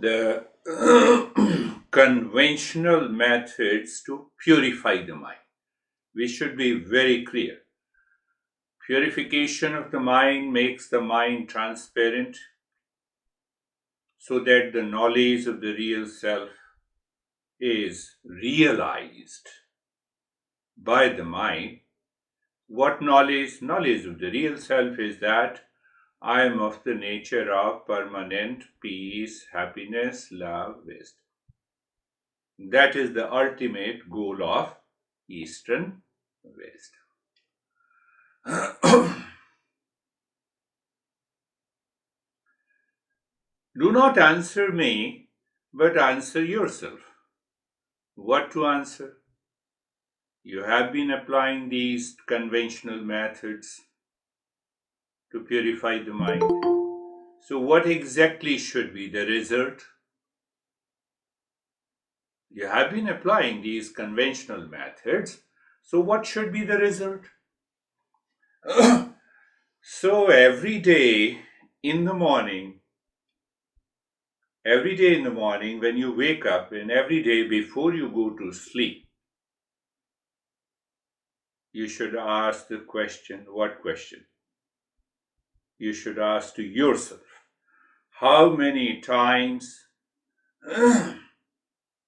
the conventional methods to purify the mind. We should be very clear. Purification of the mind makes the mind transparent so that the knowledge of the real self is realized by the mind. What knowledge? Knowledge of the real self is that I am of the nature of permanent peace, happiness, love, wisdom. That is the ultimate goal of Eastern wisdom. Do not answer me, but answer yourself. What to answer? You have been applying these conventional methods to purify the mind. So, what exactly should be the result? You have been applying these conventional methods. So, what should be the result? So, every day in the morning, when you wake up, and every day before you go to sleep, you should ask the question. What question? You should ask to yourself, how many times,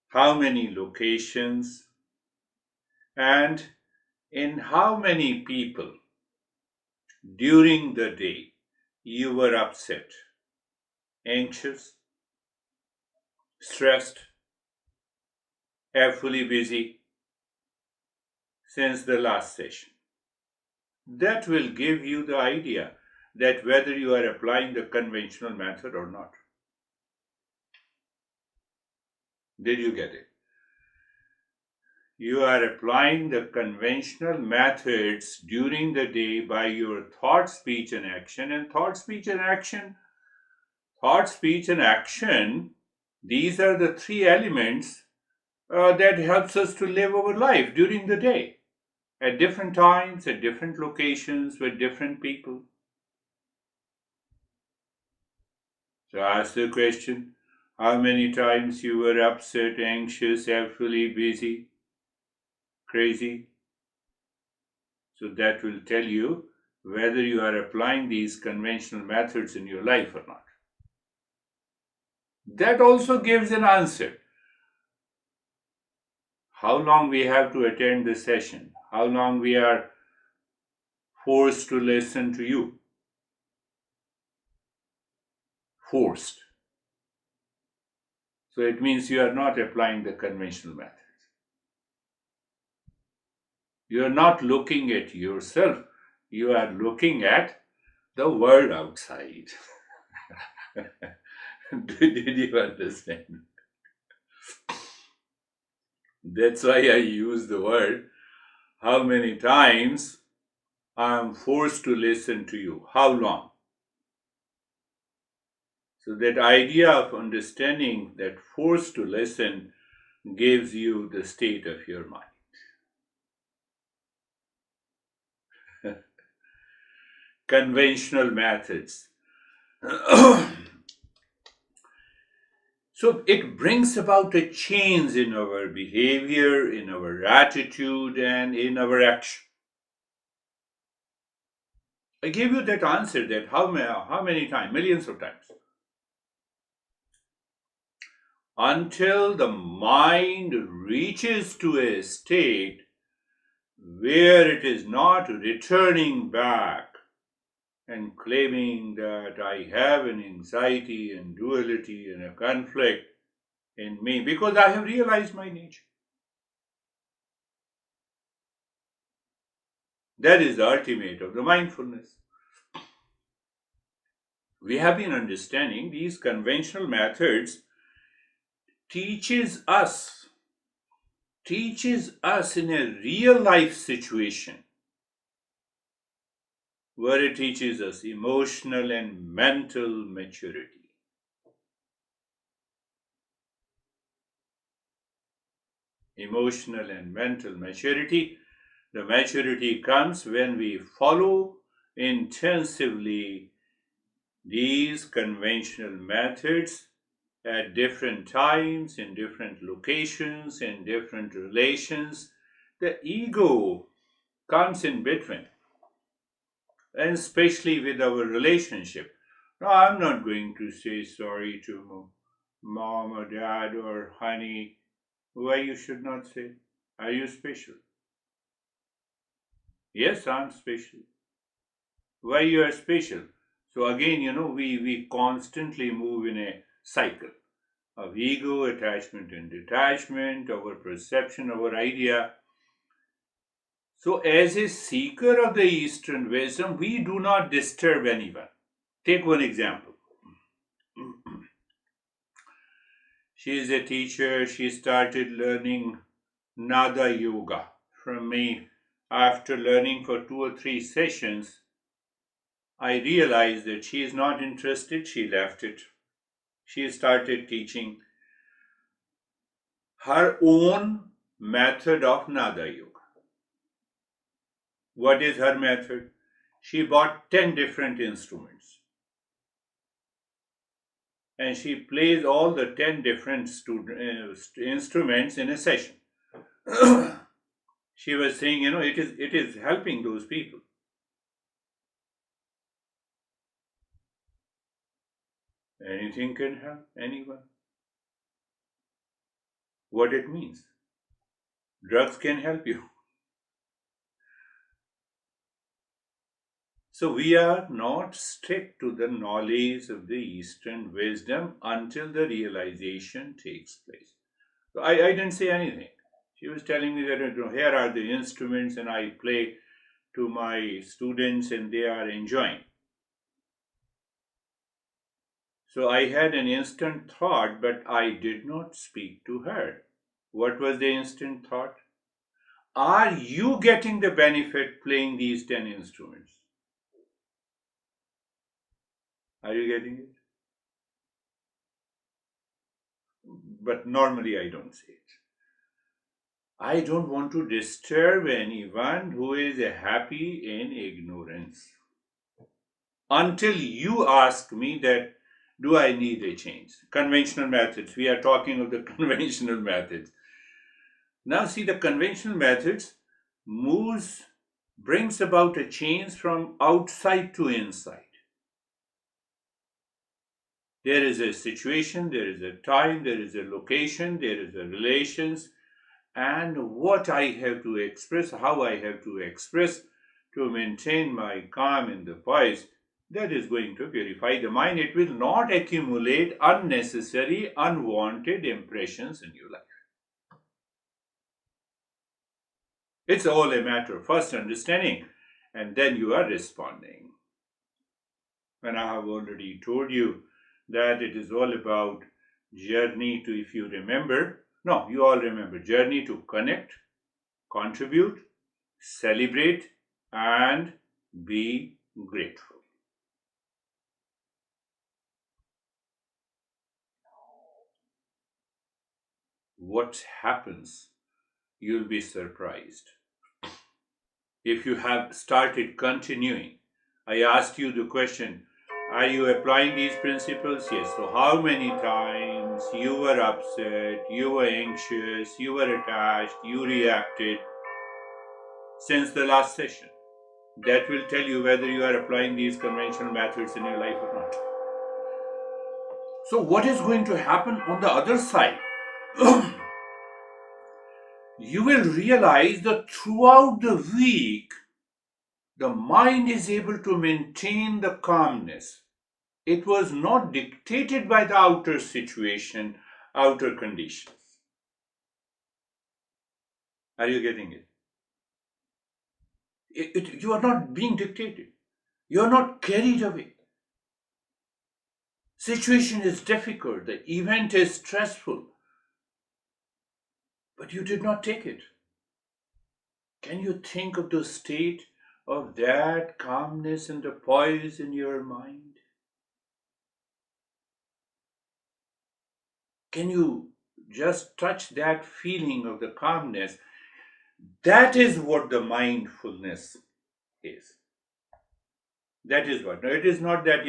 how many locations, and in how many people during the day you were upset, anxious, stressed, fully busy since the last session. That will give you the idea that whether you are applying the conventional method or not. Did you get it? You are applying the conventional methods during the day by your thought, speech, and action. And thought, speech, and action, these are the three elements that helps us to live our life during the day, at different times, at different locations, with different people. So ask the question, how many times you were upset, anxious, fully busy, crazy? So that will tell you whether you are applying these conventional methods in your life or not. That also gives an answer. How long we have to attend the session, how long we are forced to listen to you. Forced. So it means you are not applying the conventional methods. You are not looking at yourself, you are looking at the world outside. Did you understand? That's why I use the word, how many times I am forced to listen to you. How long? So that idea of understanding that forced to listen gives you the state of your mind. Conventional methods. So it brings about a change in our behavior, in our attitude, and in our action. I gave you that answer that how many times? Millions of times. Until the mind reaches to a state where it is not returning back and claiming that I have an anxiety and duality and a conflict in me because I have realized my nature. That is the ultimate of the mindfulness. We have been understanding these conventional methods teaches us in a real life situation where it teaches us emotional and mental maturity. Emotional and mental maturity. The maturity comes when we follow intensively these conventional methods at different times, in different locations, in different relations. The ego comes in between, and especially with our relationship. Now, I'm not going to say sorry to mom or dad or honey. Why you should not say? Are you special? Yes, I'm special. Why you are special? So again, we constantly move in a cycle of ego, attachment and detachment, our perception, our idea. So as a seeker of the Eastern wisdom, we do not disturb anyone. Take one example. She is a teacher. She started learning Nada Yoga from me. After learning for 2 or 3 sessions, I realized that she is not interested. She left it. She started teaching her own method of Nada Yoga. What is her method? She bought 10 different instruments and she plays all the 10 different instruments in a session. She was saying, it is helping those people. Anything can help anyone. What it means? Drugs can help you. So we are not strict to the knowledge of the Eastern wisdom until the realization takes place. So I didn't say anything. She was telling me that here are the instruments and I play to my students and they are enjoying. So I had an instant thought, but I did not speak to her. What was the instant thought? Are you getting the benefit playing these 10 instruments? Are you getting it? But normally I don't say it. I don't want to disturb anyone who is happy in ignorance. Until you ask me that, do I need a change? Conventional methods. We are talking of the conventional methods. Now see, the conventional methods brings about a change from outside to inside. There is a situation, there is a time, there is a location, there is a relations, and what I have to express, how I have to express to maintain my calm in the poise, that is going to purify the mind. It will not accumulate unnecessary, unwanted impressions in your life. It's all a matter of first understanding, and then you are responding. And I have already told you that it is all about journey to, if you remember, no, you all remember, journey to connect, contribute, celebrate, and be grateful. What happens? You'll be surprised. If you have started continuing, I asked you the question, are you applying these principles? Yes. So, how many times you were upset, you were anxious, you were attached, you reacted since the last session? That will tell you whether you are applying these conventional methods in your life or not. So, what is going to happen on the other side? You will realize that throughout the week, the mind is able to maintain the calmness. It was not dictated by the outer situation, outer conditions. Are you getting it? You are not being dictated. You are not carried away. Situation is difficult. The event is stressful. But you did not take it. Can you think of the state of that calmness and the poise in your mind? Can you just touch that feeling of the calmness? That is what the mindfulness is. That is what. Now, it is not that,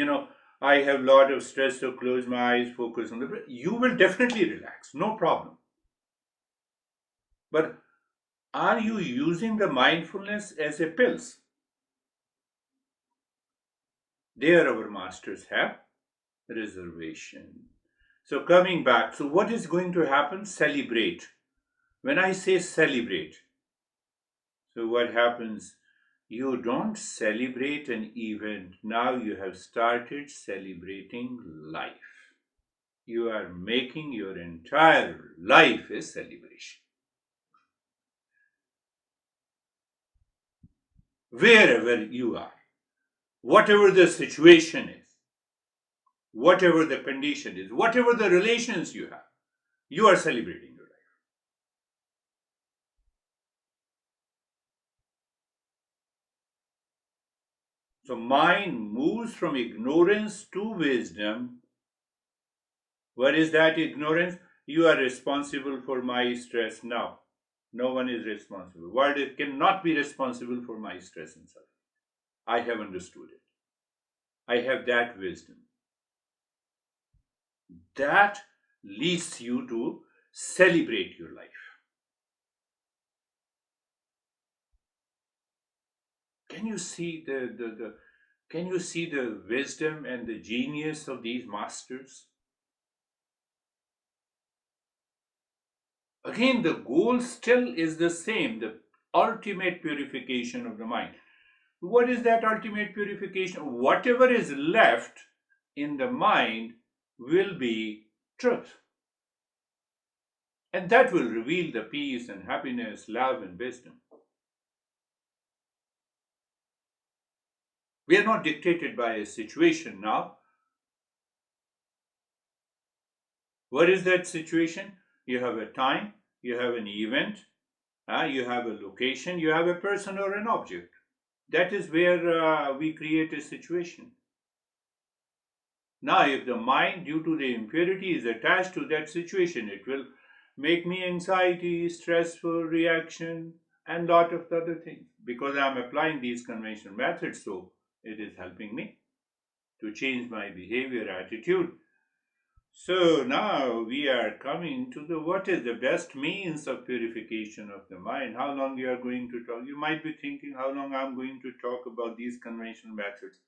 I have a lot of stress, so close my eyes, focus on the breath. You will definitely relax, no problem. But are you using the mindfulness as a pills? There, our masters have reservation. So, coming back, so what is going to happen? Celebrate. When I say celebrate, so what happens? You don't celebrate an event. Now you have started celebrating life. You are making your entire life a celebration. Wherever you are, whatever the situation is, whatever the condition is, whatever the relations you are celebrating your life. So mind moves from ignorance to wisdom. What is that ignorance? You are responsible for my stress now. No one is responsible. World cannot be responsible for my stress and suffering. I have understood it. I have that wisdom. That leads you to celebrate your life. Can you see the can you see the wisdom and the genius of these masters? Again, the goal still is the same, the ultimate purification of the mind. What is that ultimate purification? Whatever is left in the mind will be truth. And that will reveal the peace and happiness, love and wisdom. We are not dictated by a situation now. What is that situation? You have a time, you have an event, you have a location, you have a person or an object. That is where we create a situation. Now, if the mind, due to the impurity, is attached to that situation, it will make me anxiety, stressful reaction, and lot of other things. Because I am applying these conventional methods, so it is helping me to change my behavior, attitude. So now we are coming to the what is the best means of purification of the mind. How long you are going to talk? You might be thinking how long I'm going to talk about these conventional methods,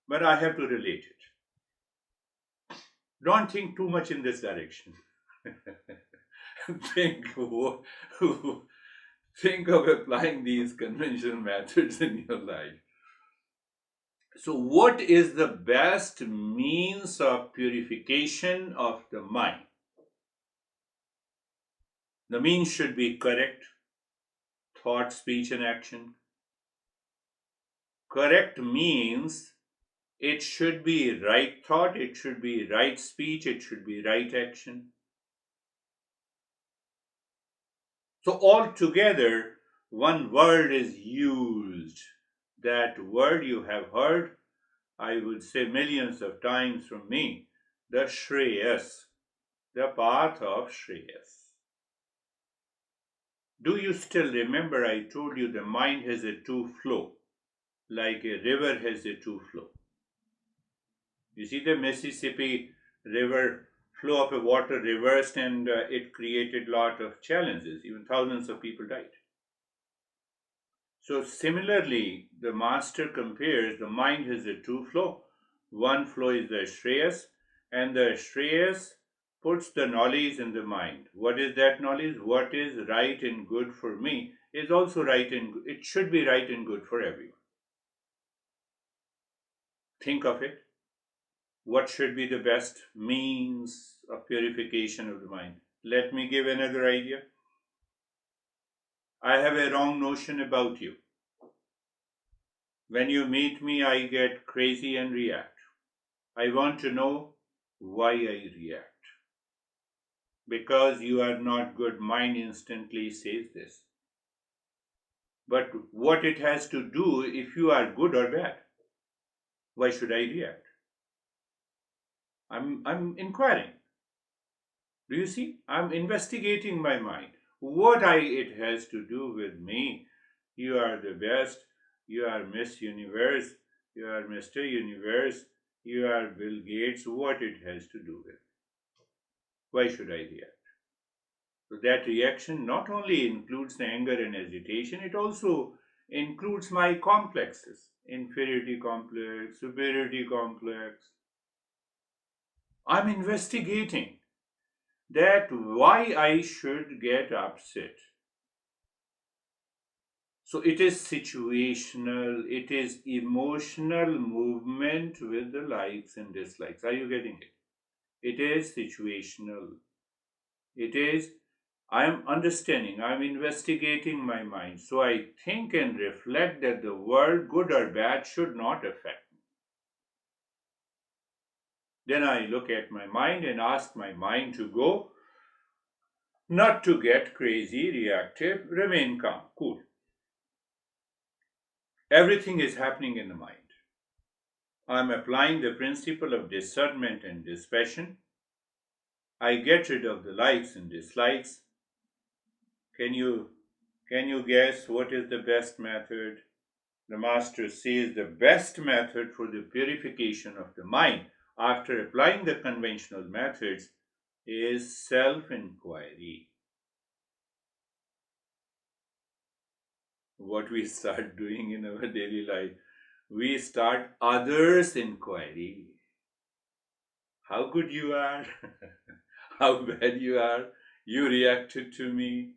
but I have to relate it. Don't think too much in this direction. think think of applying these conventional methods in your life. So, what is the best means of purification of the mind? The means should be correct thought, speech, and action. Correct means it should be right thought, it should be right speech, it should be right action. So, altogether, one word is used. That word you have heard, I would say millions of times from me, the Shreyas, the path of Shreyas. Do you still remember I told you the mind has a two flow, like a river has a two flow? You see the Mississippi River flow of a water reversed and it created lot of challenges. Even thousands of people died. So similarly, the master compares the mind has a two flow. One flow is the Shreyas, and the Shreyas puts the knowledge in the mind. What is that knowledge? What is right and good for me is also right and it should be right and good for everyone. Think of it. What should be the best means of purification of the mind? Let me give another idea. I have a wrong notion about you. When you meet me, I get crazy and react. I want to know why I react. Because you are not good, mind instantly says this. But what it has to do if you are good or bad? Why should I react? I'm inquiring. Do you see? I'm investigating my mind. What it has to do with me. You are the best. You are Miss Universe. You are Mr. Universe. You are Bill Gates, what it has to do with? Why should I react? So that reaction not only includes the anger and agitation, it also includes my complexes, inferiority complex, superiority complex. I'm investigating that why I should get upset. So it is situational, it is emotional movement with the likes and dislikes. Are you getting it? It is situational. It is, I am understanding, I am investigating my mind. So I think and reflect that the world, good or bad, should not affect me. Then I look at my mind and ask my mind to go, not to get crazy, reactive, remain calm, cool. Everything is happening in the mind. I'm applying the principle of discernment and dispassion. I get rid of the likes and dislikes. Can you guess what is the best method? The master says the best method for the purification of the mind after applying the conventional methods is self-inquiry. What we start doing in our daily life, we start others' inquiry. How good you are, how bad you are, you reacted to me.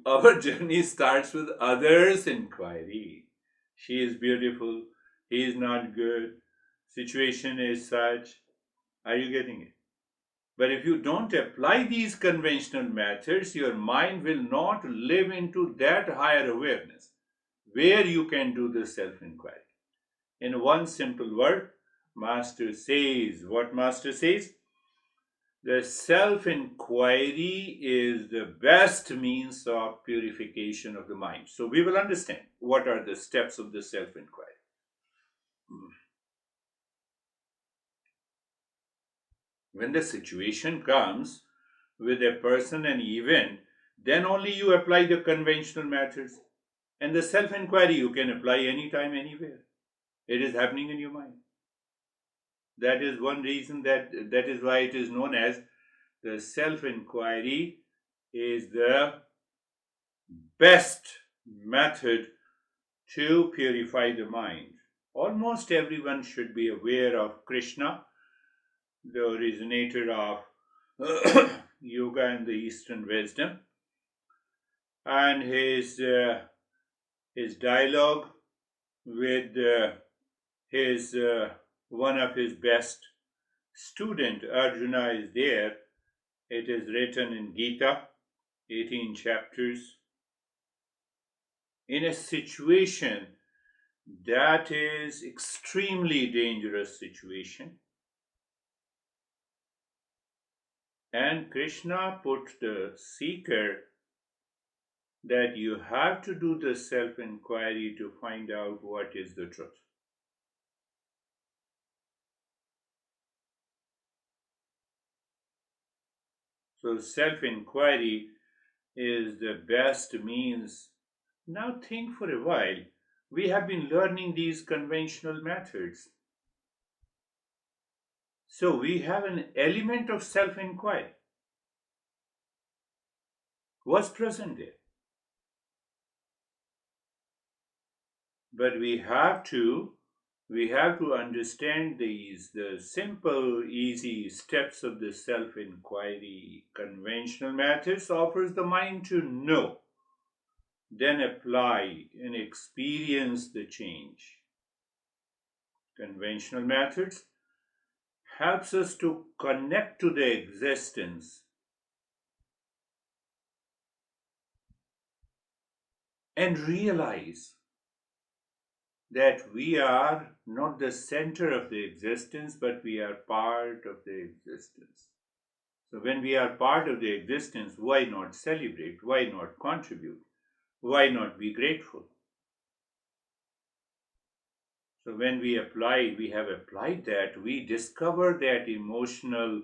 Our journey starts with others' inquiry. She is beautiful, he is not good, situation is such. Are you getting it? But if you don't apply these conventional methods, your mind will not live into that higher awareness where you can do the self inquiry. In one simple word, Master says, what Master says? The self inquiry is the best means of purification of the mind. So we will understand what are the steps of the self inquiry. When the situation comes with a person and event, then only you apply the conventional methods. And the self inquiry you can apply anytime, anywhere. It is happening in your mind. That is one reason that is why it is known as the self inquiry is the best method to purify the mind. Almost everyone should be aware of Krishna, the originator of yoga and the Eastern wisdom, and his dialogue with his one of his best student Arjuna is there. It is written in Gita, 18 chapters. In a situation that is extremely dangerous situation, and Krishna put the seeker that you have to do the self inquiry to find out what is the truth. So, self inquiry is the best means. Now, think for a while. We have been learning these conventional methods. So, we have an element of self inquiry. What's present there? But we have to understand the simple easy steps of the self inquiry. Conventional methods offers the mind to know, then apply and experience the change. Conventional methods helps us to connect to the existence and realize that we are not the center of the existence, but we are part of the existence. So, when we are part of the existence, why not celebrate? Why not contribute? Why not be grateful? So, when we have applied that, we discover that emotional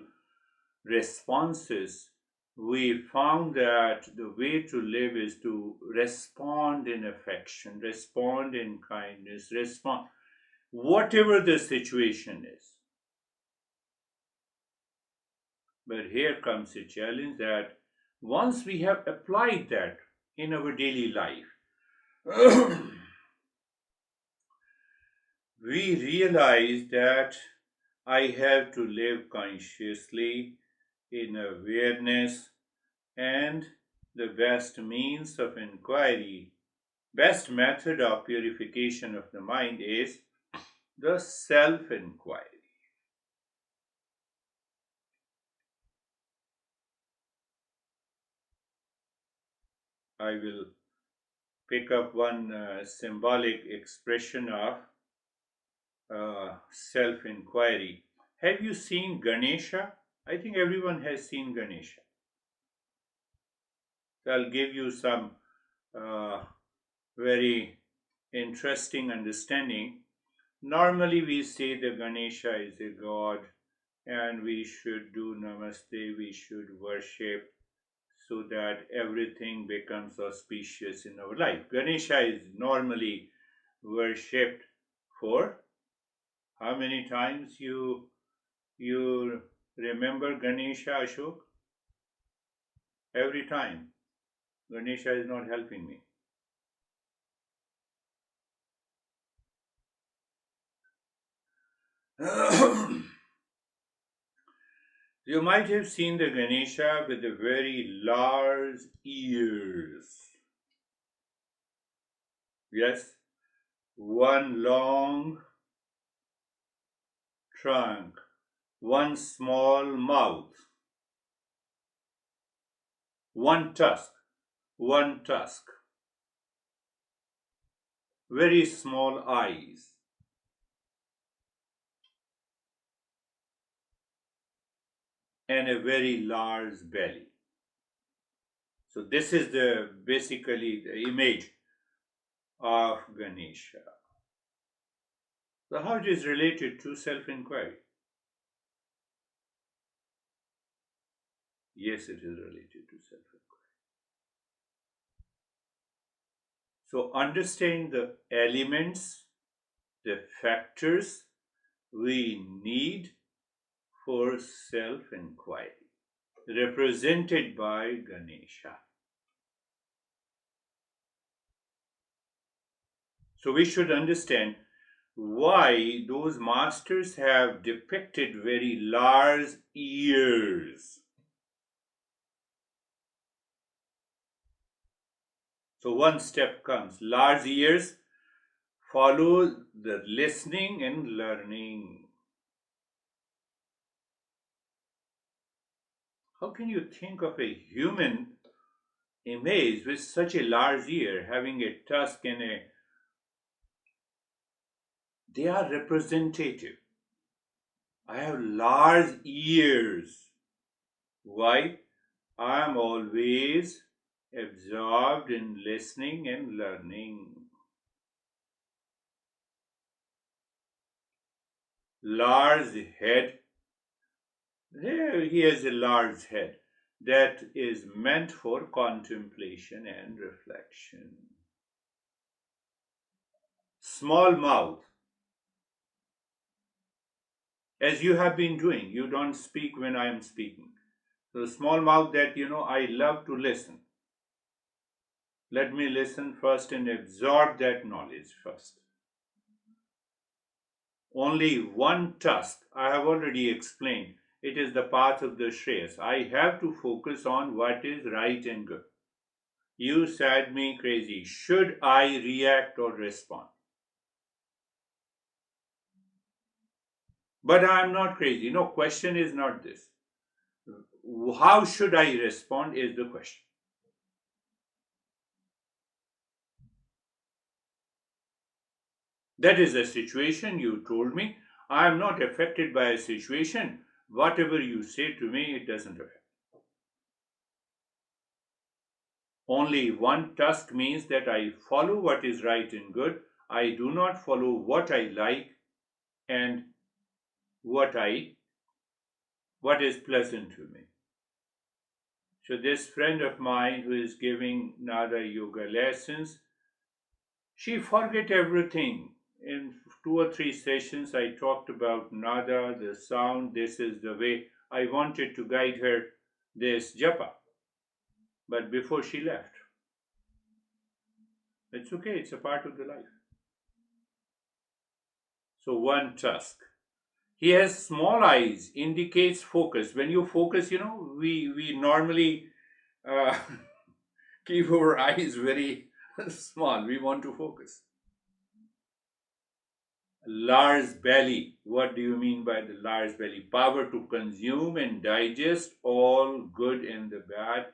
responses. We found that the way to live is to respond in affection, respond in kindness, respond. whatever the situation is. But here comes a challenge that once we have applied that in our daily life, we realize that I have to live consciously in awareness, and the best means of inquiry, best method of purification of the mind is the self inquiry. I will pick up one symbolic expression of self inquiry. Have you seen Ganesha? I think everyone has seen Ganesha. So I'll give you some uh, very interesting understanding. Normally, we say that Ganesha is a god and we should do namaste, we should worship so that everything becomes auspicious in our life. Ganesha is normally worshipped for how many times you remember Ganesha, Ashok? Every time. Ganesha is not helping me. You might have seen the Ganesha with the very large ears. Yes, one long trunk, one small mouth, one tusk, one tusk, very small eyes, and a very large belly. So this is the basically the image of Ganesha. So how it is related to self-inquiry? Yes, it is related to self-inquiry. So understand the elements, the factors we need for self-inquiry, represented by Ganesha. So we should understand why those masters have depicted very large ears. So one step comes large ears, follow the listening and learning. How can you think of a human image with such a large ear, having a tusk and a. They are representative. I have large ears. Why? I am always absorbed in listening and learning. Large head. There he has a large head that is meant for contemplation and reflection. Small mouth, as you have been doing, you don't speak when I am speaking. So, small mouth that I love to listen. Let me listen first and absorb that knowledge first. Only one tusk, I have already explained. It is the path of the Shreyas. I have to focus on what is right and good. You said me crazy. Should I react or respond? But I am not crazy. No, question is not this. How should I respond is the question. That is a situation you told me. I am not affected by a situation. Whatever you say to me, it doesn't affect. Only one task means that I follow what is right and good. I do not follow what I like and what I what is pleasant to me. So this friend of mine who is giving Nada yoga lessons, she forget everything in 2 or 3 sessions, I talked about nada, the sound. This is the way I wanted to guide her this japa. But before she left, it's okay, it's a part of the life. So, one task. He has small eyes, indicates focus. When you focus, we normally uh, keep our eyes very small. We want to focus. Large belly. What do you mean by the large belly? Power to consume and digest all good and the bad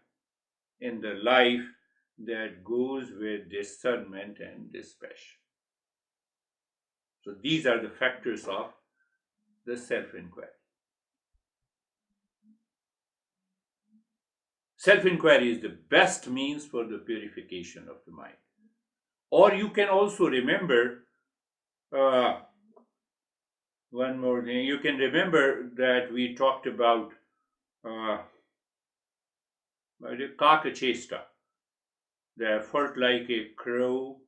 in the life that goes with discernment and dispassion. So these are the factors of the self-inquiry. Self-inquiry is the best means for the purification of the mind. Or you can also remember uh, one more thing. You can remember that we talked about uh, the kakachesta. They felt like a crow,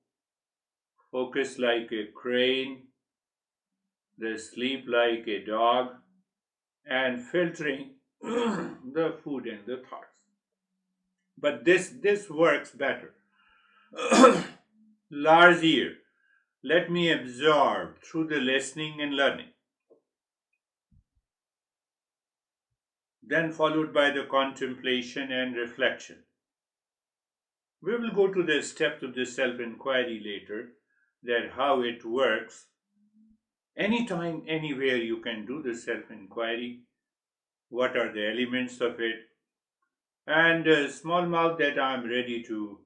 focus like a crane, they sleep like a dog, and filtering the food and the thoughts. But this works better. Large ear. Let me absorb through the listening and learning. Then followed by the contemplation and reflection. We will go to the steps of the self-inquiry later, that how it works. Anytime, anywhere you can do the self-inquiry. What are the elements of it? And small mouth that I'm ready to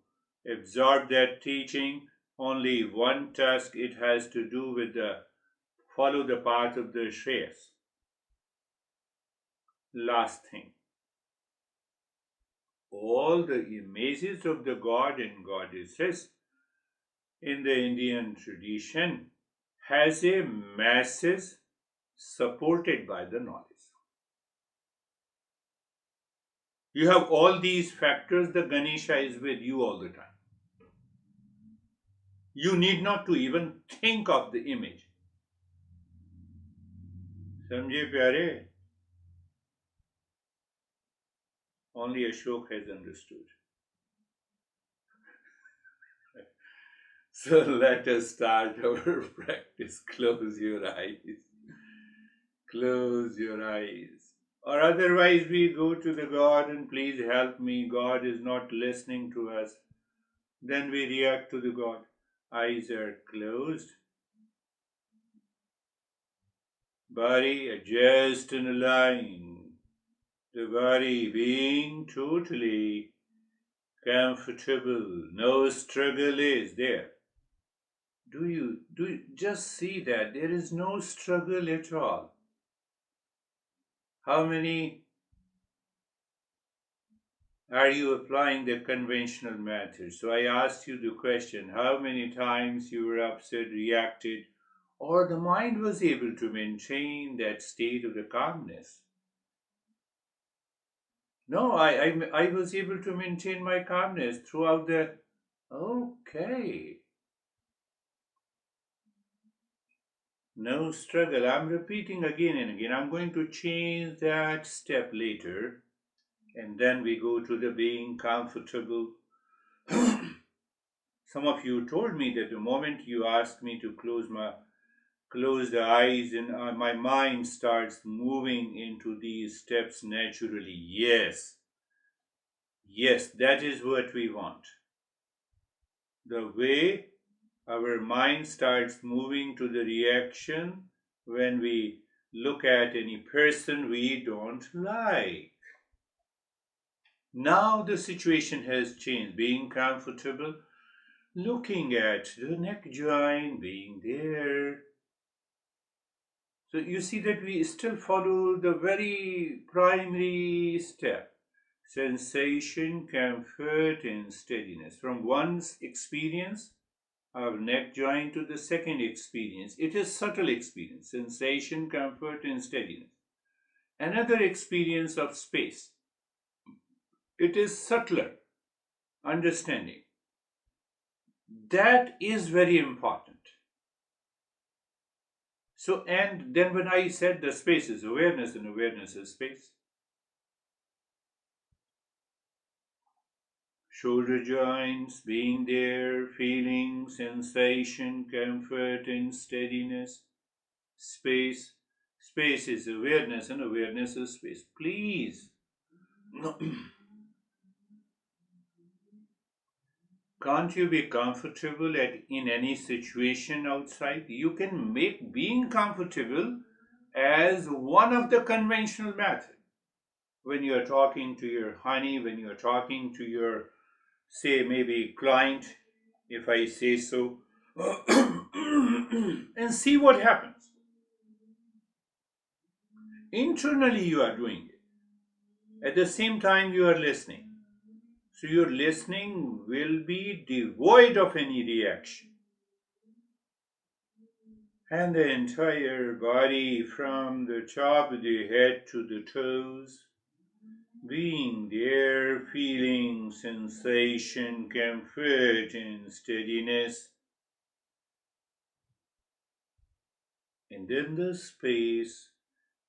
absorb that teaching. Only one task it has to do with the follow the path of the Shreyas. Last thing. All the images of the god and goddesses in the Indian tradition has a message supported by the knowledge. You have all these factors, the Ganesha is with you all the time. You need not to even think of the image. Samjhe pyare? Only Ashok has understood. So let us start our practice. Close your eyes. Close your eyes. Or otherwise, we go to the God and please help me. God is not listening to us. Then we react to the God. Eyes are closed. Body adjust and align. The body being totally comfortable. No struggle is there. Do you just see that there is no struggle at all? How many are you applying the conventional method? So I asked you the question, how many times you were upset, reacted, or the mind was able to maintain that state of the calmness? No, I was able to maintain my calmness throughout the. Okay. No struggle. I'm repeating again and again. I'm going to change that step later. And then we go to the being comfortable. Some of you told me that the moment you ask me to close the eyes and my mind starts moving into these steps naturally. Yes, yes, that is what we want. The way our mind starts moving to the reaction when we look at any person we don't like. Now the situation has changed. Being comfortable, looking at the neck joint being there. So you see that we still follow the very primary step, sensation, comfort, and steadiness. From one's experience of neck joint to the second experience, it is subtle experience, sensation, comfort, and steadiness. Another experience of space, it is subtler, understanding. That is very important. So, and then when I said the space is awareness and awareness is space, shoulder joints being there, feeling, sensation, comfort, and steadiness, space. Space is awareness and awareness is space. Please, can't you be comfortable in any situation outside? You can make being comfortable as one of the conventional methods. When you're talking to your honey, when you're talking to your, say, maybe client, if I say so, and see what happens. Internally, you are doing it. At the same time, you are listening. So, your listening will be devoid of any reaction. And the entire body, from the top of the head to the toes, being there, feeling sensation, comfort, and steadiness. And then the space.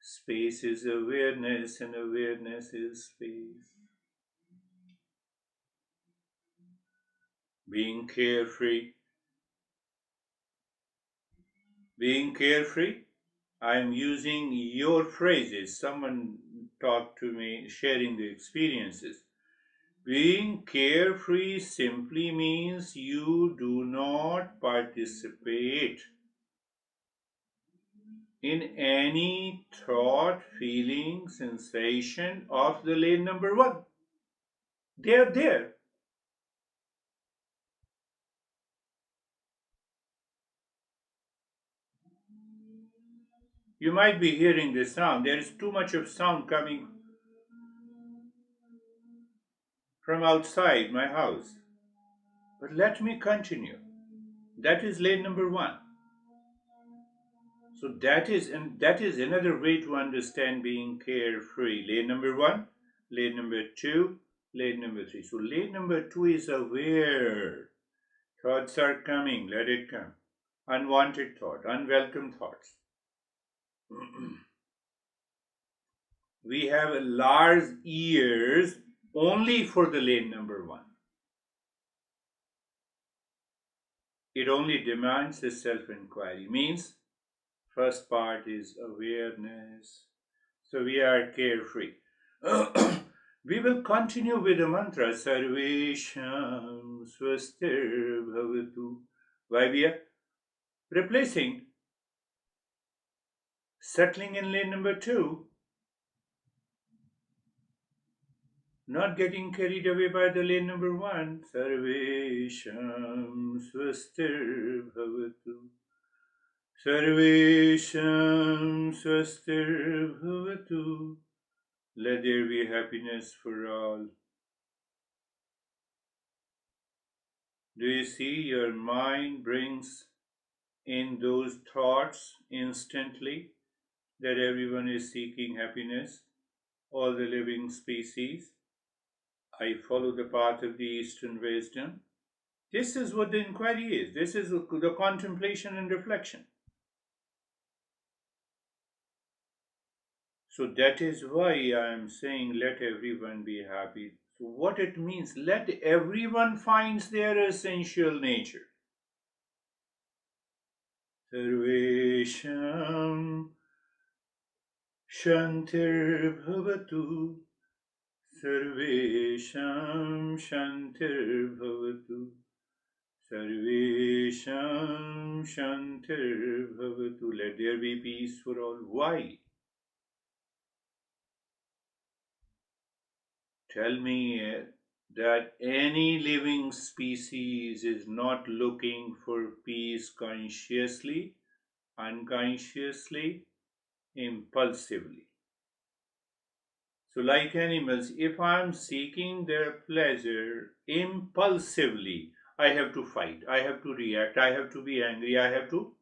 Space is awareness, and awareness is space. Being carefree. Being carefree. I am using your phrases. Someone talked to me, sharing the experiences. Being carefree simply means you do not participate in any thought, feeling, sensation of the lane number one. They are there. You might be hearing the sound. There is too much of sound coming from outside my house. But let me continue. That is lane number one. So that is another way to understand being carefree. Lane number one, lane number two, lane number three. So lane number two is aware. Thoughts are coming, let it come. Unwanted thought, unwelcome thoughts. We have large ears only for the lane number one. It only demands a self-inquiry. Means first part is awareness. So we are carefree. We will continue with the mantra Sarvesham Swastir Bhavatu. Why we are replacing, settling in lane number two, not getting carried away by the lane number one. Sarvesham Swastir Bhavatu. Sarvesham Swastir Bhavatu. Let there be happiness for all. Do you see your mind brings in those thoughts instantly that everyone is seeking happiness, all the living species? I follow the path of the Eastern wisdom. This is what the inquiry is. This is the contemplation and reflection. So that is why I am saying let everyone be happy. So what it means, let everyone finds their essential nature. Sarvesham Shantir Bhavatu. Sarvesham Shantir Bhavatu. Sarvesham Shantir Bhavatu. Let there be peace for all. Why? Tell me that any living species is not looking for peace consciously, unconsciously, impulsively. So, like animals, if I am seeking their pleasure impulsively, I have to fight, I have to react, I have to be angry, I have to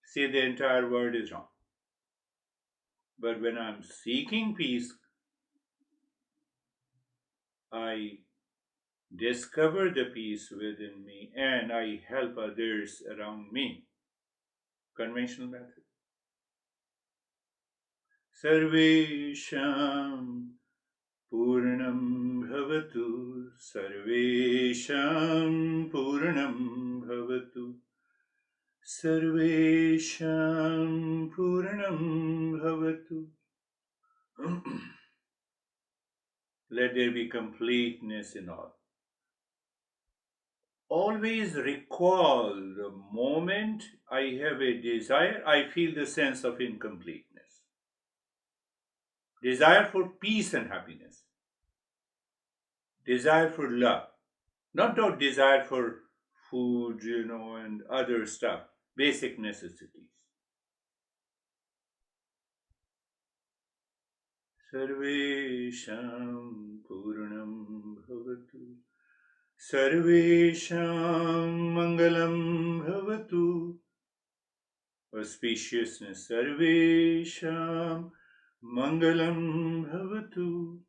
say the entire word is wrong. But when I'm seeking peace, I discover the peace within me and I help others around me. conventional method. Sarvesham Purnam Bhavatu, Sarvesham Purnam Bhavatu, Sarvesham Purnam Bhavatu. Let there be completeness in all. Always recall the moment I have a desire, I feel the sense of incompleteness. Desire for peace and happiness. Desire for love. Not no desire for food, and other stuff, basic necessities. Sarvesham Purnam Bhavatu. Sarvesham Mangalam Bhavatu. Auspiciousness. Sarvesham Mangalam Bhavatu.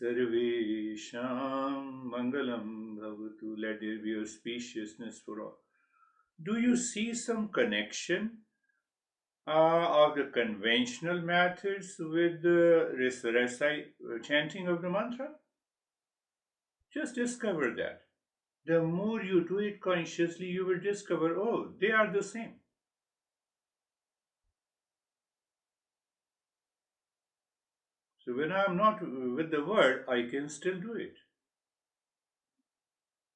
Sarvesham Mangalam Bhavatu. Let there be auspiciousness for all. Do you see some connection of the conventional methods with the chanting of the mantra? Just discover that. The more you do it consciously, you will discover, oh, they are the same. So when I am not with the word, I can still do it.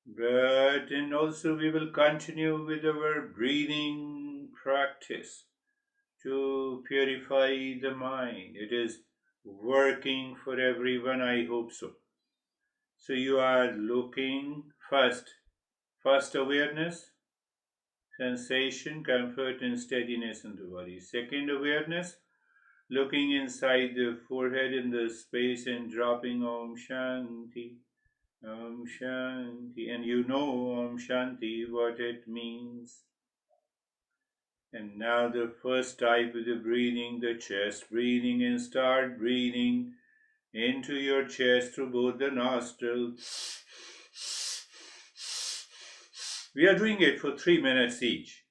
But and also we will continue with our breathing practice to purify the mind. It is working for everyone, I hope so. So you are looking first awareness, sensation, comfort, and steadiness in the body. Second awareness, looking inside the forehead in the space and dropping Om Shanti, Om Shanti. And you know Om Shanti, what it means. And now the first type of the breathing, the chest breathing, and start breathing into your chest through both the nostrils. We are doing it for 3 minutes each.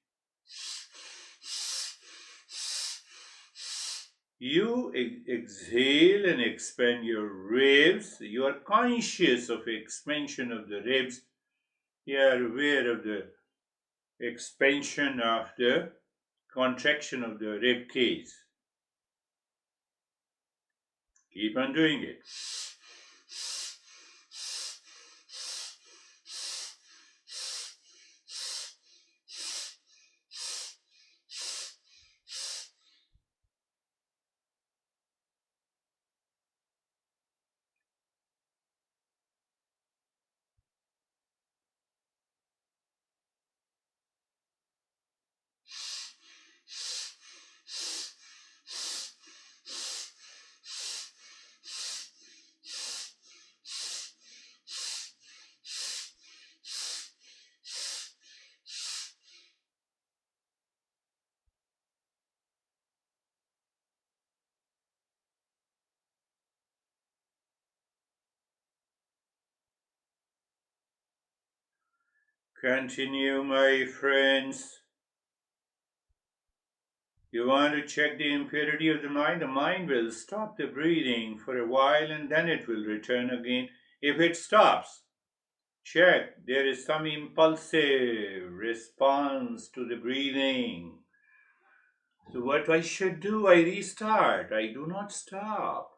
You exhale and expand your ribs. You are conscious of expansion of the ribs. You are aware of the expansion of the contraction of the rib cage. Keep on doing it. Continue, my friends. You want to check the impurity of the mind will stop the breathing for a while and then it will return again. If it stops, check there is some impulsive response to the breathing. So, what I should do, I restart, I do not stop.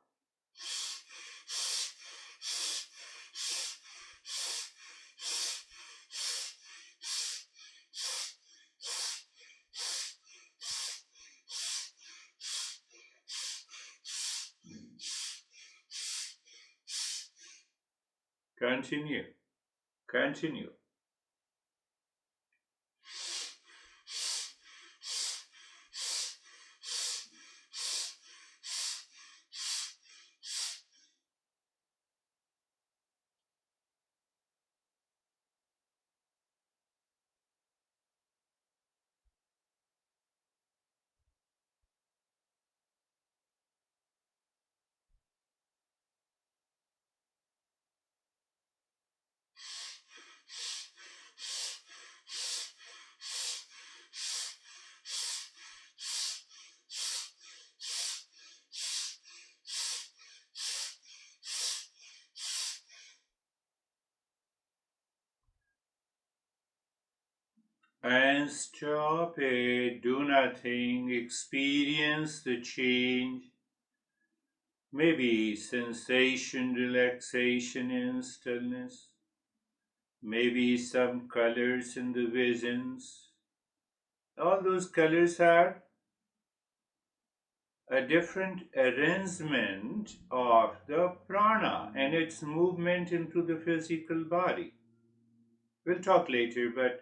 Continue. Continue. And stop it. Do nothing. Experience the change. Maybe sensation, relaxation, and stillness. Maybe some colors in the visions. All those colors are a different arrangement of the prana and its movement into the physical body. We'll talk later, but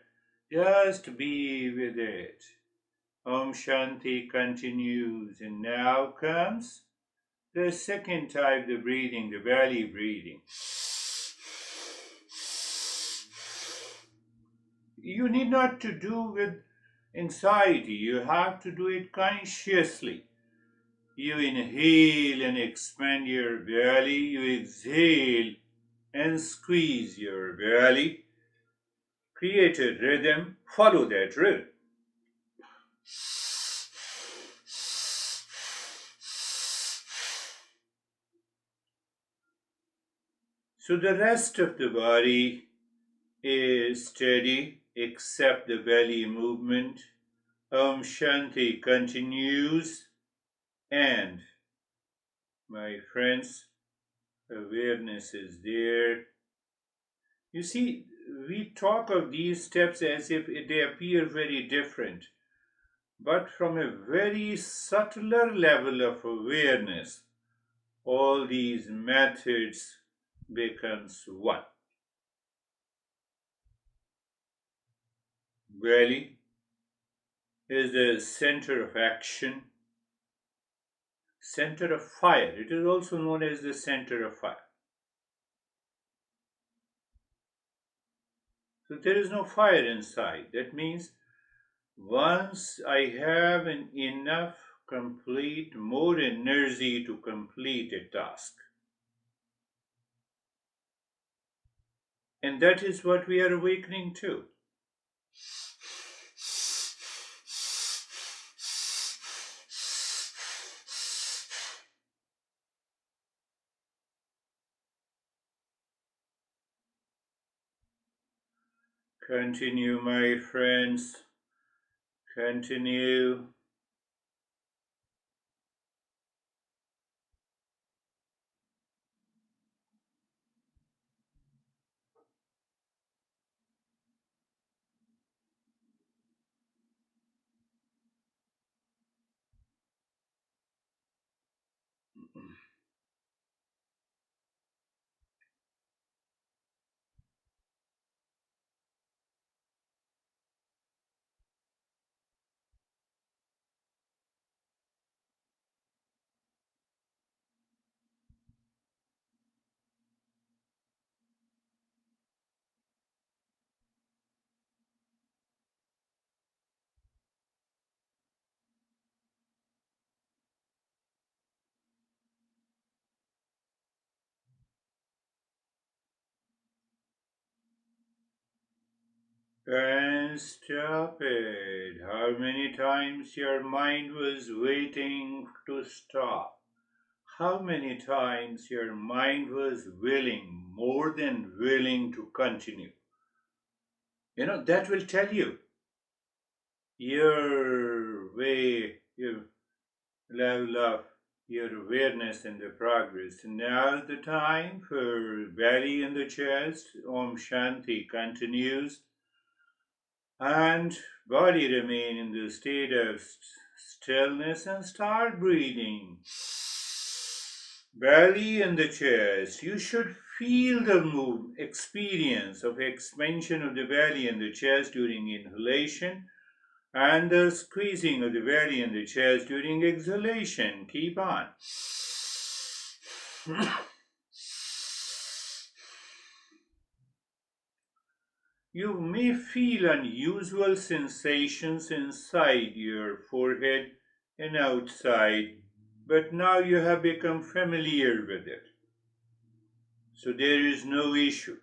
just be with it. Om Shanti continues, and now comes the second type, the breathing, the belly breathing. You need not to do with anxiety, you have to do it consciously. You inhale and expand your belly, you exhale and squeeze your belly. Create a rhythm, follow that rhythm. So the rest of the body is steady except the belly movement. Om Shanti continues, and my friends, awareness is there. You see, we talk of these steps as if they appear very different, but from a very subtler level of awareness, all these methods becomes one. Belly is the center of action, center of fire. It is also known as the center of fire. So there is no fire inside. That means once I have enough complete, more energy to complete a task. And that is what we are awakening to. Continue, my friends. Continue. And stop it. How many times your mind was waiting to stop? How many times your mind was willing, more than willing to continue? That will tell you your way, your level of your awareness and the progress. Now is the time for belly and the chest. Om Shanti continues. And body remain in the state of stillness and start breathing. Belly and the chest. You should feel the experience of expansion of the belly and the chest during inhalation and the squeezing of the belly and the chest during exhalation. Keep on. You may feel unusual sensations inside your forehead and outside, but now you have become familiar with it. So there is no issue.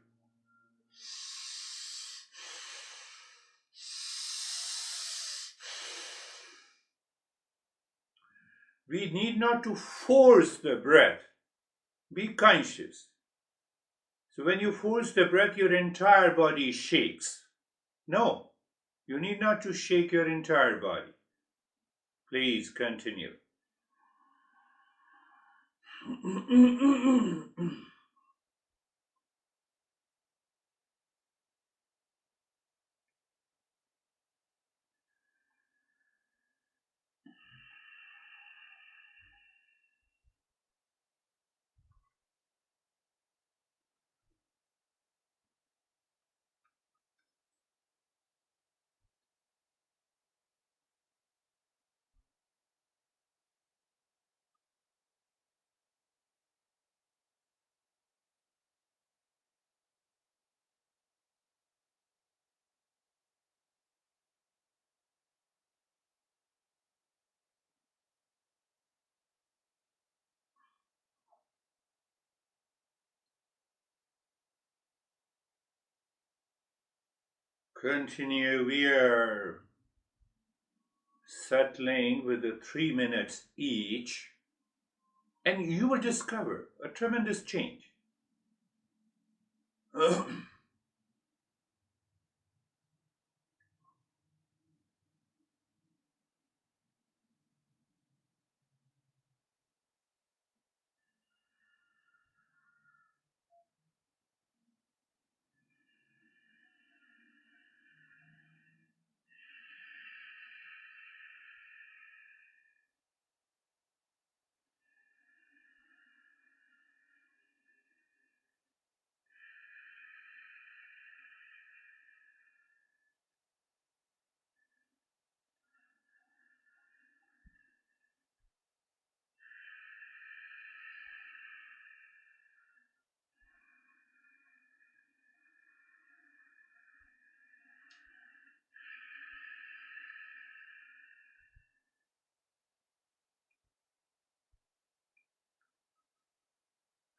We need not to force the breath. Be conscious. So when you force the breath, your entire body shakes. No. You need not to shake your entire body. Please continue. Continue. We are settling with the 3 minutes each, and you will discover a tremendous change.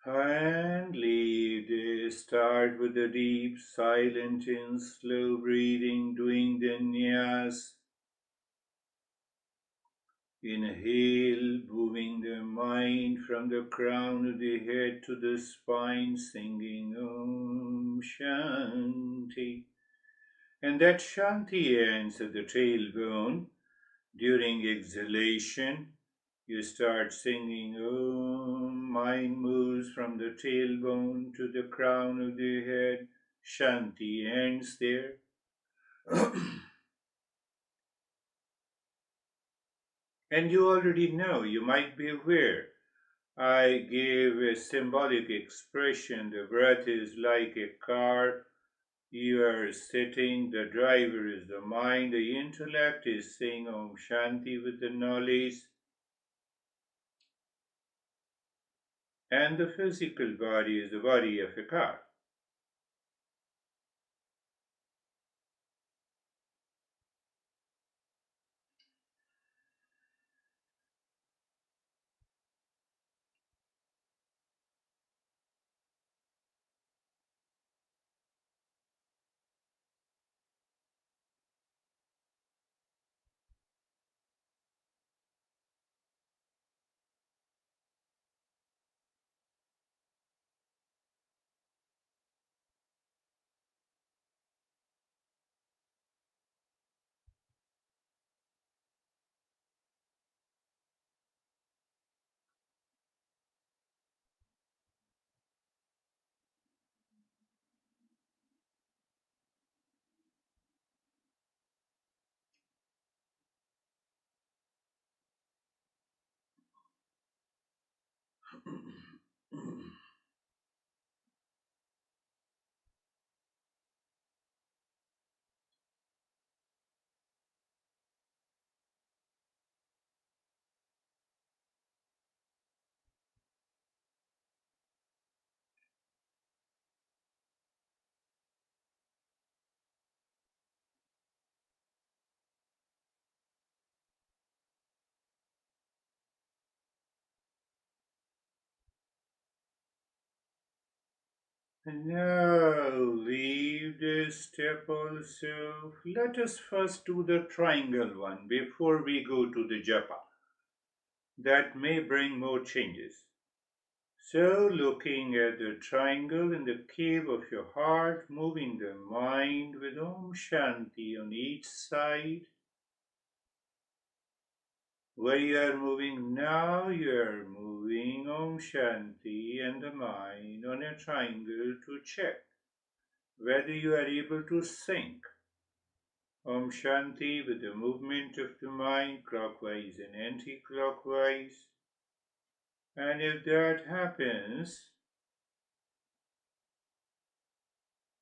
And leave this. Start with the deep, silent, and slow breathing, doing the nyas. Inhale, moving the mind from the crown of the head to the spine, singing Om Shanti. And that Shanti ends at the tailbone. During exhalation, you start singing Om. Mind moves from the tailbone to the crown of the head. Shanti ends there. And you already know, you might be aware, I gave a symbolic expression. The breath is like a car. You are sitting, the driver is the mind, the intellect is saying Om Shanti with the knowledge, and the physical body is the body of a car. And now leave this step also. Let us first do the triangle one before we go to the japa. That may bring more changes. So, looking at the triangle in the cave of your heart, moving the mind with Om Shanti on each side. Where you are moving now, you are moving Om Shanti and the mind on a triangle to check whether you are able to sync Om Shanti with the movement of the mind clockwise and anti clockwise. And if that happens,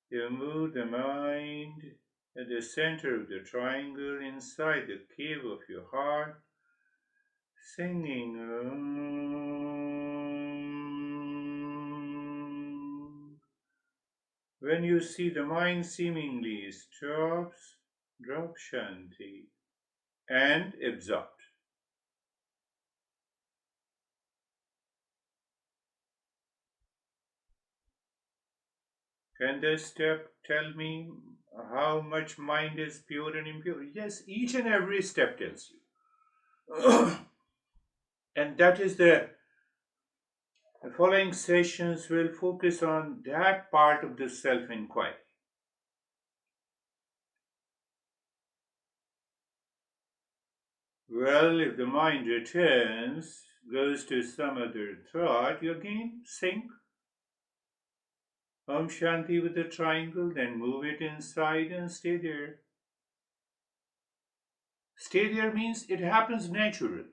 you move the mind at the center of the triangle inside the cave of your heart, singing Om. When you see the mind seemingly stops, drop Shanti and absorb. Can this step tell me how much mind is pure and impure? Yes, each and every step tells you. And that is the following sessions will focus on that part of the self inquiry. Well, if the mind returns, goes to some other thought, you again sync Om Shanti with the triangle, then move it inside and stay there. Stay there means it happens naturally.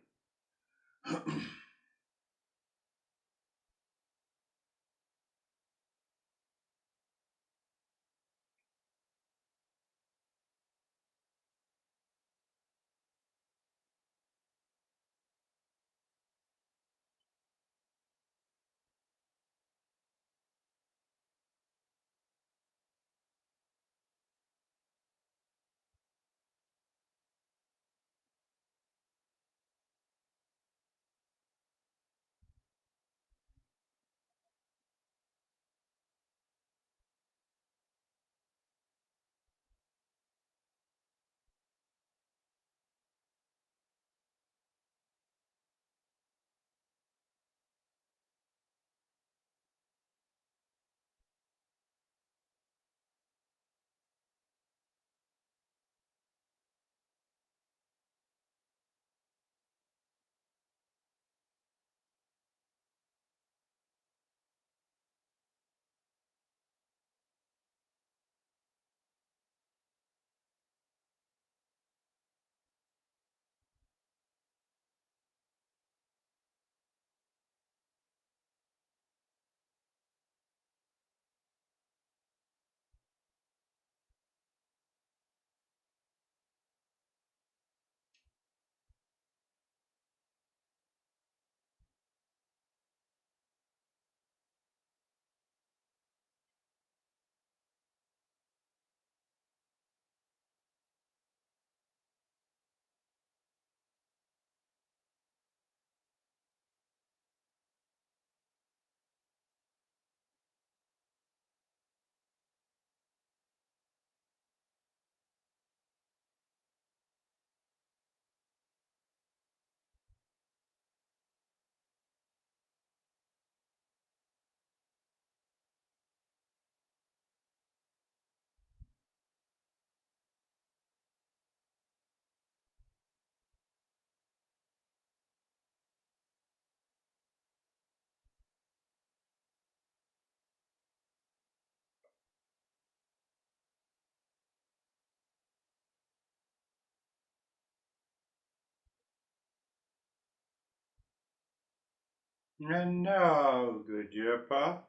And now the japa,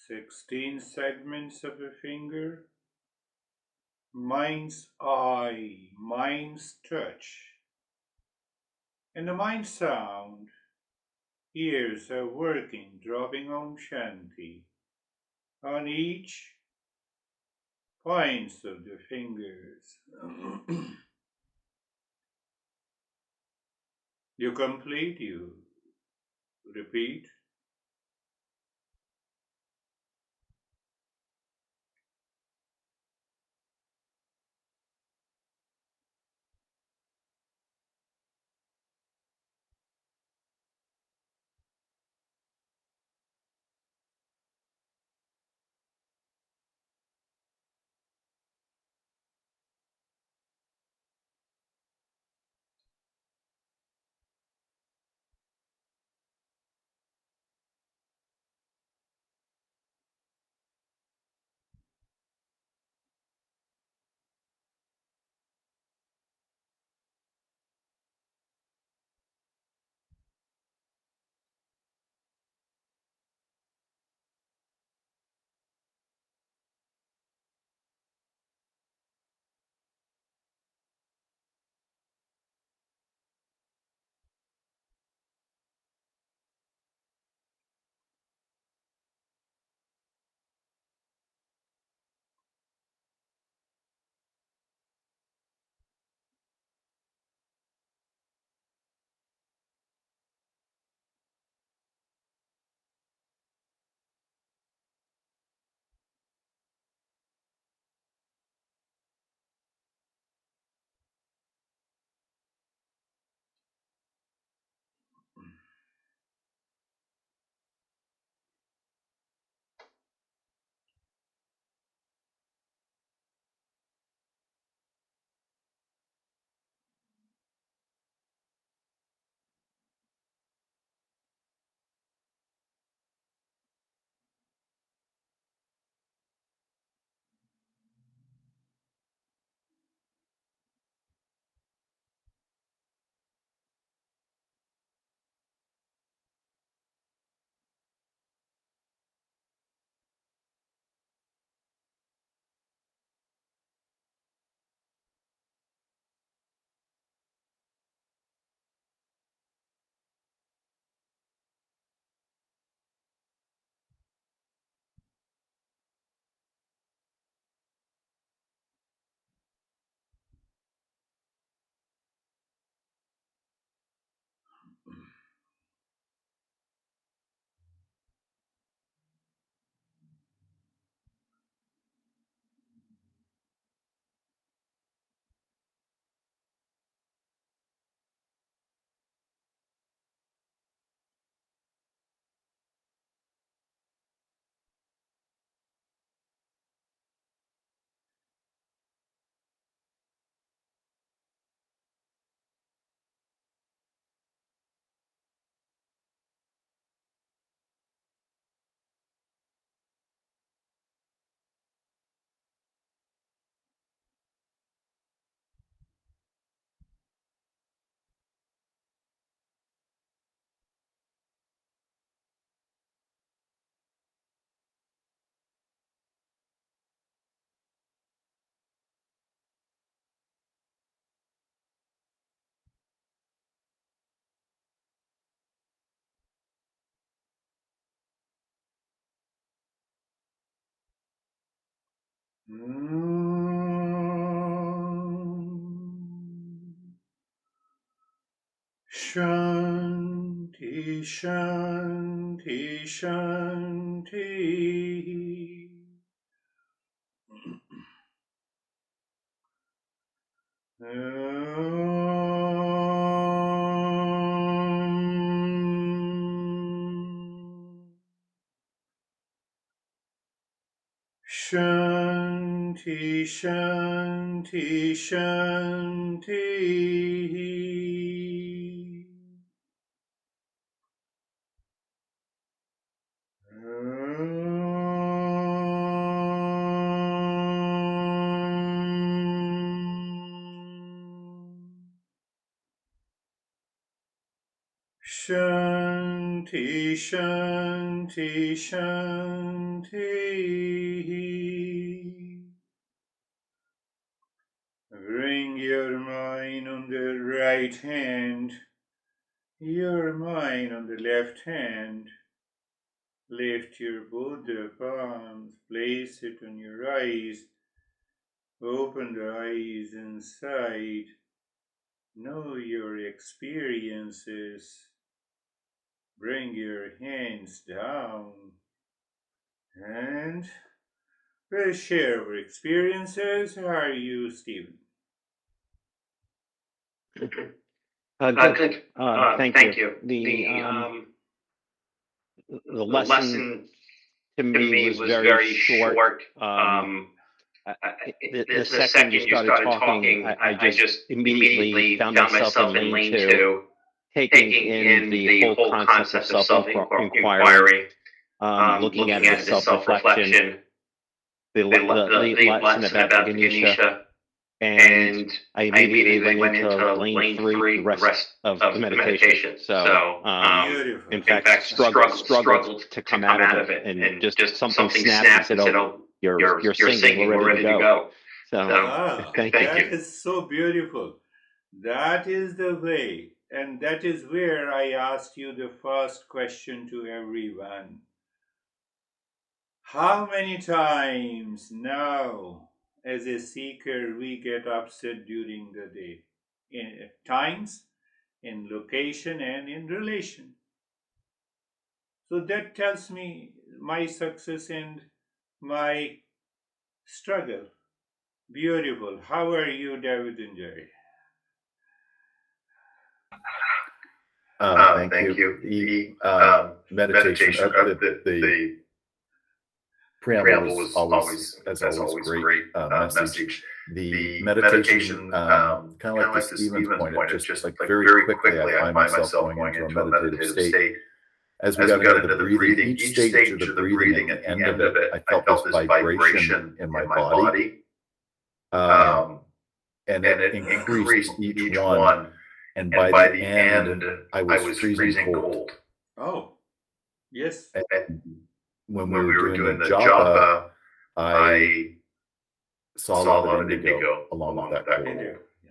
16 segments of a finger, mind's eye, mind's touch, and the mind sound. Ears are working, dropping Om Shanti on each points of the fingers. You complete, you repeat. Shanti, Shanti, Shanti. Shanti, Shanti, Shanti. Shanti, Shanti, Shanti. Bring your mind on the right hand, your mind on the left hand. Lift your both the palms, place it on your eyes. Open the eyes inside. Know your experiences. Bring your hands down and we'll share our experiences. How are you, Stephen? Good. Good. Thank Thank you. you. The The lesson lesson to to me me was was very very short. short. I- the The second you second you started started talking, talking, I I just just immediately immediately found found myself in myself in lane lane two, two, taking taking in in the the whole whole concept of concept of self-inquiry, self-inquiry, looking at looking it as at it as self-reflection, self-reflection, the the lesson lesson about the about the Ganesha, Ganesha, and and I I immediately immediately went went into into lane lane three, the three, the rest rest of the of the meditation. meditation. So, Beautiful. in In fact, fact, struggled struggled to to come come out of out it, of it, and and just just something something snapped and snapped said, and said, "Oh, "Oh, you're you're singing. We're singing. We're ready to ready to go." go." So, Ah, thank Thank you. that you. is so beautiful. That is the way. And that is where I asked you the first question to everyone. How many times now, as a seeker, we get upset during the day? In at times, in location, and in relation. So that tells me my success and my struggle. Beautiful. How are you, David and Jerry? Thank Thank you. you. The The meditation, meditation, the preamble preamble was was always, always, as as always, always, great great message. message. The The meditation, meditation, kind of kind like of to like to Stephen's Stephen's point, it point, it just just like like very very quickly, I quickly, I find find myself myself going going into a into a meditative meditative state. state. As we As got we got into the into the breathing, breathing, each each stage of the stage of the breathing at breathing the at the end of end of it, it, I I felt this felt this vibration vibration in my in my body, body, um, um, and and it it increased increased each each one. one. And And by by the the end, end, I I was was freezing freezing cold. cold. Oh, yes. And when we When were we were doing the doing the japa, japa, I I saw a saw lot a of lot of indigo indigo along with along with that that cold. India. cold. Yeah.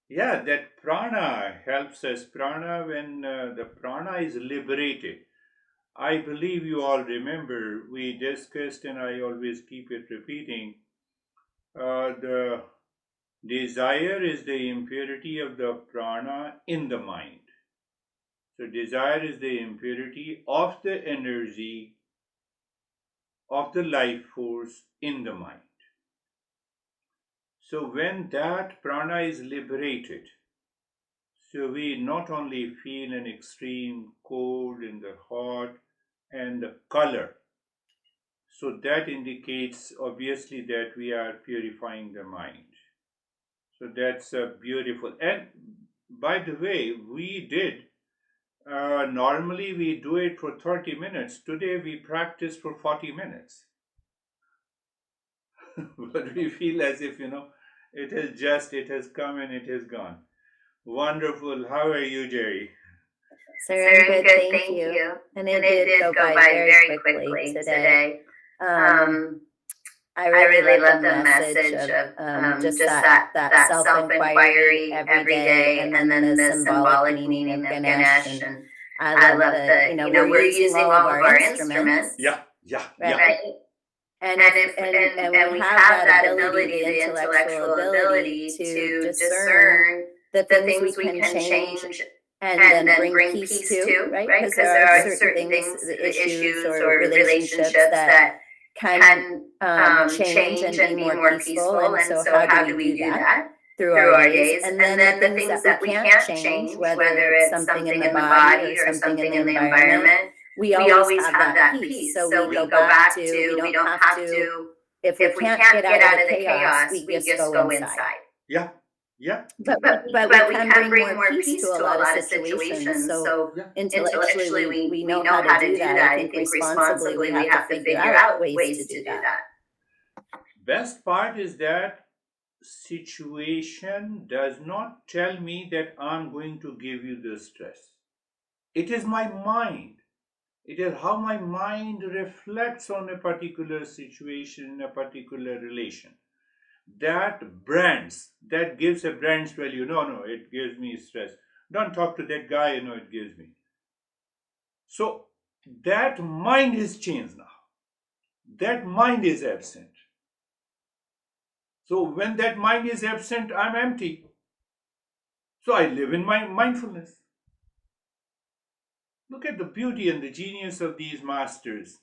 Yeah, that prana helps us. Prana, when the prana is liberated. I believe you all remember we discussed, and I always keep it repeating. The desire is the impurity of the prana in the mind. So, desire is the impurity of the energy of the life force in the mind. So, when that prana is liberated, so we not only feel an extreme cold in the heart and the color, so that indicates obviously that we are purifying the mind. So that's beautiful. And by the way, we did. Normally we do it for 30 minutes. Today we practice for 40 minutes. But we feel as if, it has come and it has gone. Wonderful. How are you, Jerry? Sir, Sir, I'm I'm good, good, thank thank you. you. And And it it did did go go by by very very quickly quickly today. today. Um, I I really really love love the the message message of of just just that that self-inquiry self-inquiry every every day, day, and and then then the the symbolic symbolic meaning meaning of of Ganesh. Ganesh. And And I I love love that, that we're we're using using all of all of our our instruments, instruments, Yeah, yeah, right? yeah. And when we have that ability, the intellectual ability to discern the things we can change and then bring peace to, right? Because there are certain things, the issues or relationships that can change and be more peaceful. And so how do we do that? Through our days. And then the things that we can't change, whether it's something in the body or something in the environment, we always have that peace. So we go back to, we don't have to, if we can't get out of the chaos, we just go inside. Yeah, yeah, But we can bring more peace to a lot of situations. So yeah. intellectually, we know how to do that. I think responsibly, we have to figure out ways to do that. Best part is that situation does not tell me that I'm going to give you the stress. It is my mind. It is how my mind reflects on a particular situation, a particular relation. That brands, that gives a brand's value. No, it gives me stress. Don't talk to that guy, it gives me. So that mind is changed now. That mind is absent. So when that mind is absent, I'm empty. So I live in my mindfulness. Look at the beauty and the genius of these masters.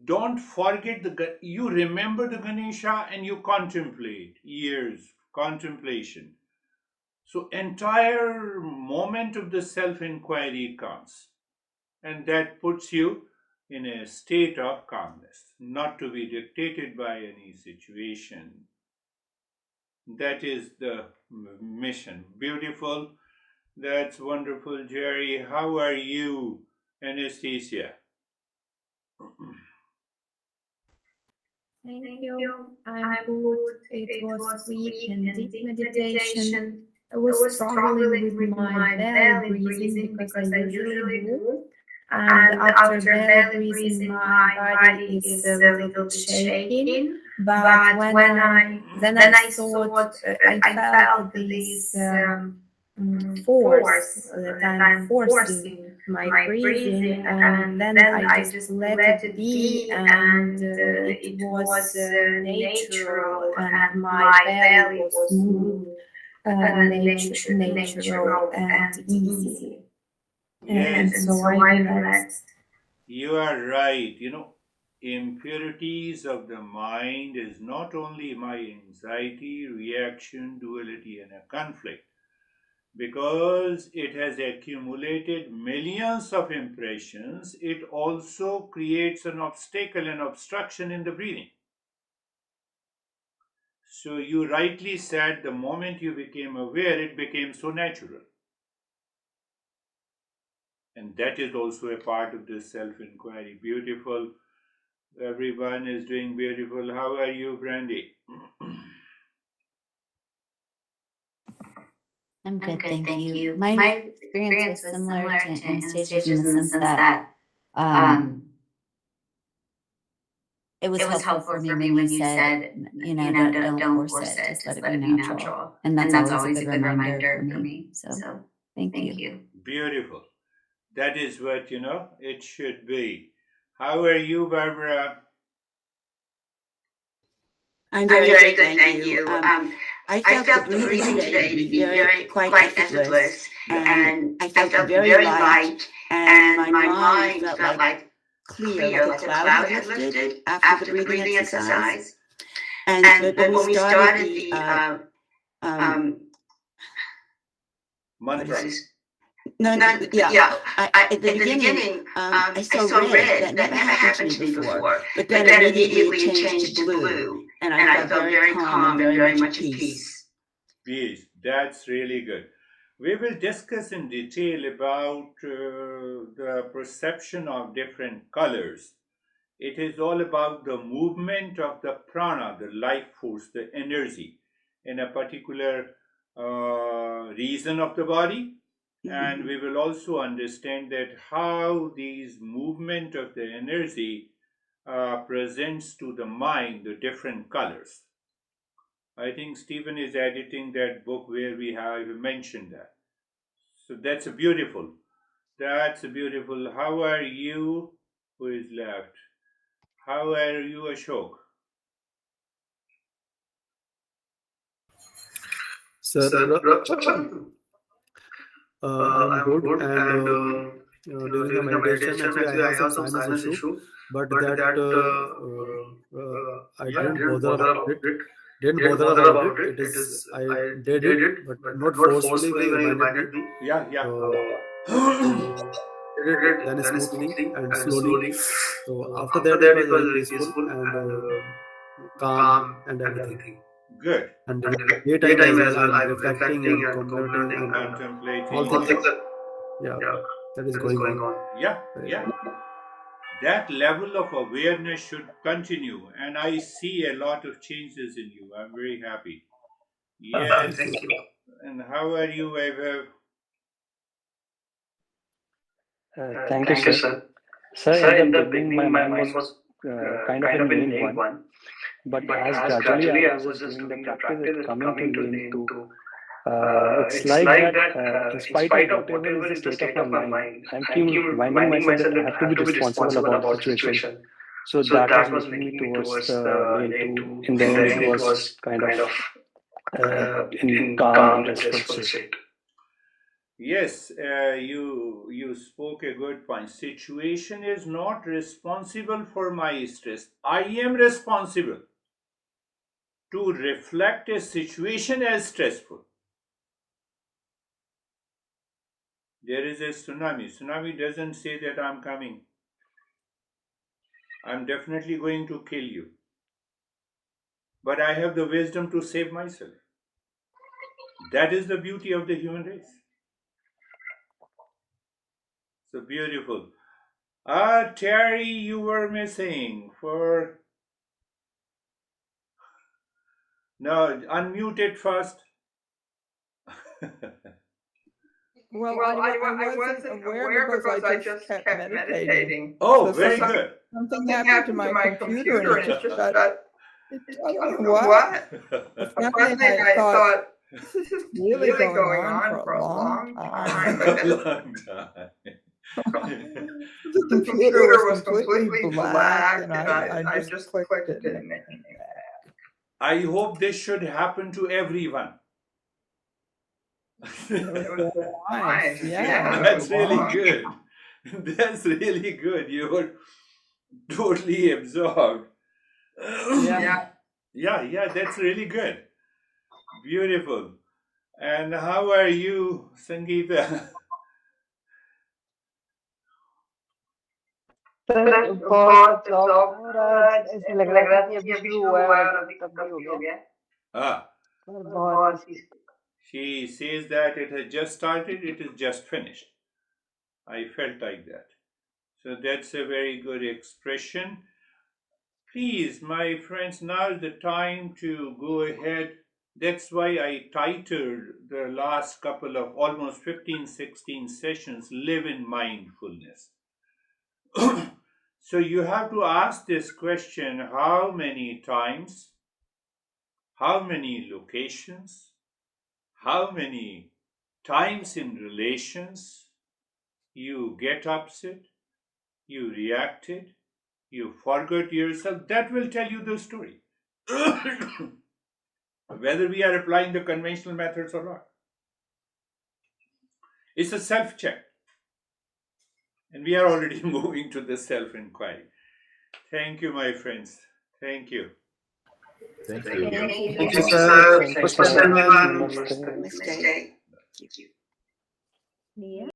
Don't forget you remember the Ganesha and you contemplate years contemplation. So entire moment of the self inquiry comes, and that puts you in a state of calmness, not to be dictated by any situation. That is the mission. Beautiful. That's wonderful, Jerry. How are you, Anastasia? Thank you. I'm good. It was quick and deep meditation. I was struggling with my belly breathing because I usually do. And after belly breathing, my body is a little bit shaking. But when I thought, I felt this force that I'm forcing my breathing, and then I just let it be, and it was natural, and my belly was smooth, natural and easy. And Yes, so I relaxed. you are right. Impurities of the mind is not only my anxiety, reaction, duality, and a conflict, because it has accumulated millions of impressions, it also creates an obstacle, an obstruction in the breathing. So you rightly said the moment you became aware, it became so natural. And that is also a part of this self inquiry. Beautiful. Everyone is doing beautiful. How are you, Brandy? I'm good, thank you. My experience was similar to Anastasia's in the sense that um, it was helpful for me when you said, don't force it, just let it be natural. And that's always a good reminder for me. So thank you. Beautiful. That is what, it should be. How are you, Barbara? I'm very good, thank you. I felt the breathing today to be very quite effortless, and I felt very light, and my mind felt like clear, like a cloud had lifted after the breathing exercise. But when we started the Mantra. what is this? No, yeah. At the beginning, I saw red. That never happened to me before. But then immediately it changed to blue, and I felt very calm and very much at peace. Peace. That's really good. We will discuss in detail about the perception of different colors. It is all about the movement of the prana, the life force, the energy in a particular region of the body. And we will also understand that how these movement of the energy presents to the mind the different colors. I think Stephen is editing that book where we have mentioned that. So that's a beautiful. That's a beautiful. How are you? Who is left? How are you, Ashok? Sir, I'm good. And during the meditation, actually, I have some sinus issue, but that I didn't bother about it. Didn't bother about it. It is I did it, but not forcefully when you reminded me. Yeah. So did it then smoothly and slowly. So after that, it was very peaceful and calm and everything. Good. And during the daytime as well, I'm reflecting and contemplating and all Contemplating. things. Yeah, that is going on. Yeah. That level of awareness should continue, and I see a lot of changes in you. I'm very happy. Yes. Thank you. And how are you, Vaibhav? Thank you, sir. Sir, in the beginning, my mind was kind of a named one, but as gradually I was just doing the practice, it's coming to name two. It's like that, in spite of whatever is the state of my mind, I keep reminding myself that I have to be responsible about the situation. So that was making me towards the lane two. In the end, it was kind of in calm and restful state. Yes, you spoke a good point. Situation is not responsible for my stress. I am responsible to reflect a situation as stressful. There is a tsunami. Tsunami doesn't say that I'm coming. I'm definitely going to kill you. But I have the wisdom to save myself. That is the beauty of the human race. So beautiful. Terry, you were missing for. No, unmute it first. Well, I wasn't aware because I just kept meditating. Oh, So very good. Something happened to my computer and it just got. I don't know what. But finally I thought, this is really going on for a long time. A long time. The computer was completely black and I just clicked it and it came back. I hope this should happen to everyone. It was nice. Yeah. That's really good. That's really good. You were totally absorbed. Yeah, that's really good. Beautiful. And how are you, Sangeeta? बहुत absorbed हो रहा है ऐसे लग रहा था कि अभी शुरू हुआ है और अभी तब भी हो गया Ah, और बहुत she says that it has just started, it is just finished. I felt like that. So that's a very good expression. Please, my friends, now is the time to go ahead. That's why I titled the last couple of almost 15-16 sessions, Live in Mindfulness. So you have to ask this question: how many times, how many locations, how many times in relations you get upset, you reacted, you forgot yourself. That will tell you the story. Whether we are applying the conventional methods or not. It's a self-check. And we are already moving to the self-inquiry. Thank you, my friends. Thank you. Thank you. Thank you, sir. Thank you, Namaste, sir. everyone. Namaste. Mistake. Yeah.